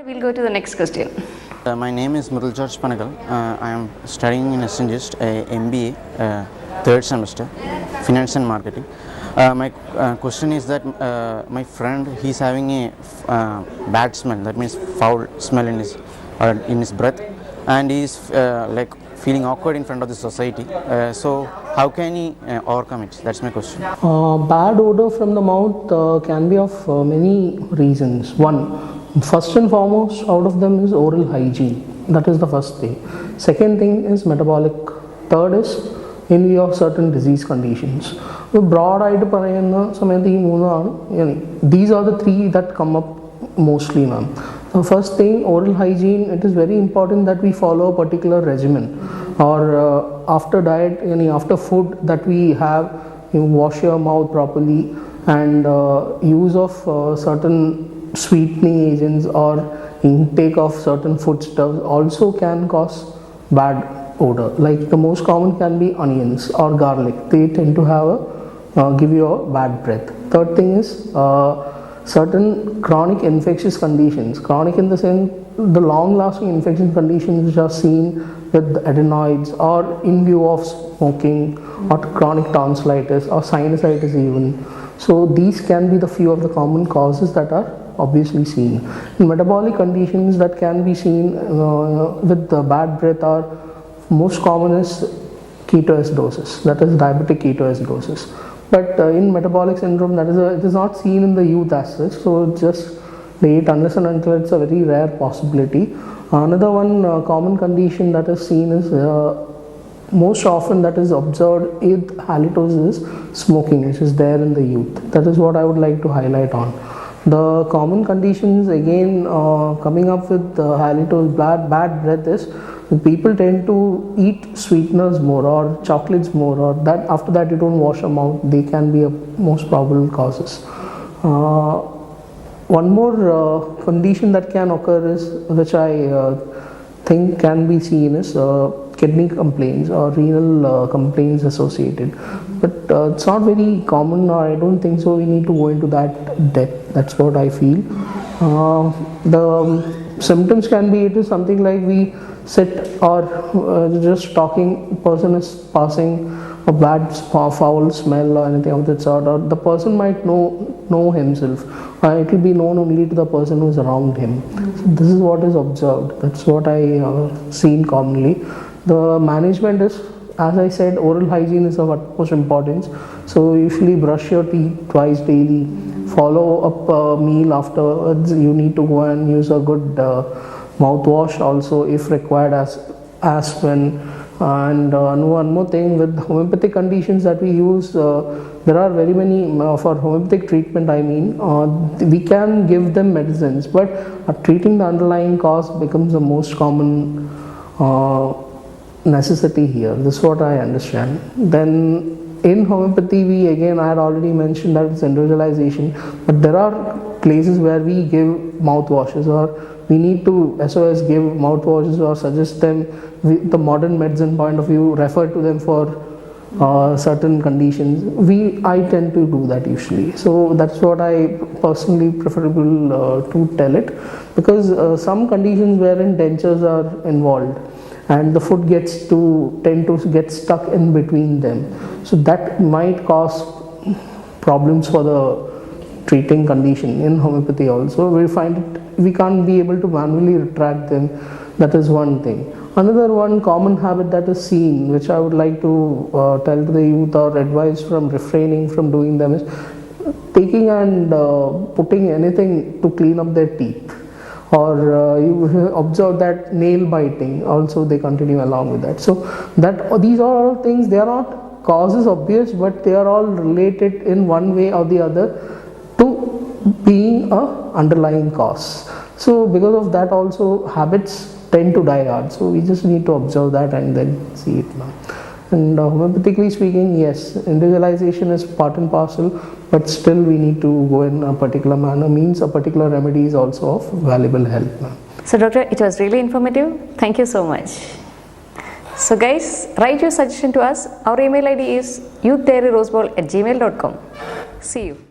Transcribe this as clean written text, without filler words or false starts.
We'll go to the next question. My name is Murul George Panagal. I am studying in Ascendist, MBA, third semester, Finance and Marketing. My question is that my friend, he's having a bad smell, that means foul smell in his breath, and he's like feeling awkward in front of the society. So how can he overcome it? That's my question. Bad odor from the mouth can be of many reasons. First and foremost out of them is oral hygiene. That is the first thing. Second thing is metabolic. Third is in view of certain disease conditions. Broad ആയിട്ട് പറയുന്ന സമയത്ത് ഈ മൂന്നാണ്. These are the three that come up mostly, ma'am. The first thing, oral hygiene. It is very important that we follow a particular regimen, or after diet, after food that we have, you wash your mouth properly, and use of certain sweetening agents or intake of certain foodstuffs also can cause bad odor. Like the most common can be onions or garlic. They tend to have give you a bad breath. Third thing is certain chronic infectious conditions. Chronic in the sense the long lasting infection conditions which are seen with adenoids, or in view of smoking, or chronic tonsillitis or sinusitis even. So these can be the few of the common causes that are obviously seen. In metabolic conditions that can be seen with the bad breath are most common is ketoacidosis, that is diabetic ketoacidosis. But in metabolic syndrome, it is not seen in the youth as such, so just wait unless and until it's a very rare possibility. Another one common condition that is seen is most often that is observed with halitosis is smoking, which is there in the youth. That is what I would like to highlight on. The common conditions again coming up with halitosis, bad breath is people tend to eat sweeteners more or chocolates more, or that after that you don't wash your mouth. They can be a most probable causes. One more condition that can occur is, which I think can be seen, is kidney complaints or renal complaints associated, but it's not very common, or I don't think so we need to go into that depth. That's what I feel. The symptoms can be, it is something like we sit or just talking, person is passing a bad foul smell or anything of that sort, or the person might know himself, it will be known only to the person who is around him. So this is what is observed. That's what I seen commonly. The management is, as I said, oral hygiene is of utmost importance. So usually brush your teeth twice daily, follow up a meal afterwards. You need to go and use a good mouthwash also if required as when. And one more thing, with homeopathic conditions that we use, there are very many for homeopathic treatment. I mean, we can give them medicines, but treating the underlying cause becomes the most common necessity here. This is what I understand. Then in homeopathy, I had already mentioned that it's individualization, but there are places where we give mouthwashes, or we need to SOS give mouthwashes or suggest them with the modern medicine point of view, refer to them for certain conditions. I tend to do that usually. So that's what I personally preferable to tell it, because some conditions wherein dentures are involved and the food tend to get stuck in between them, so that might cause problems for the treating condition. In homeopathy also we can't be able to manually retract them. That is one thing. Another one common habit that is seen, which I would like to tell to the youth or advise from refraining from doing them, is taking and putting anything to clean up their teeth, or you observe that nail biting also they continue along with that. So that these are all things, they are not causes obvious, but they are all related in one way or the other to being a underlying cause. So because of that also habits tend to die hard. So we just need to observe that and then see it now. And homeopathically speaking, yes, individualization is part and parcel, but still we need to go in a particular manner, means a particular remedy is also of valuable help. So doctor, it was really informative. Thank you so much. So guys, write your suggestion to us. Our email ID is youthdiaryroseball@gmail.com. See you.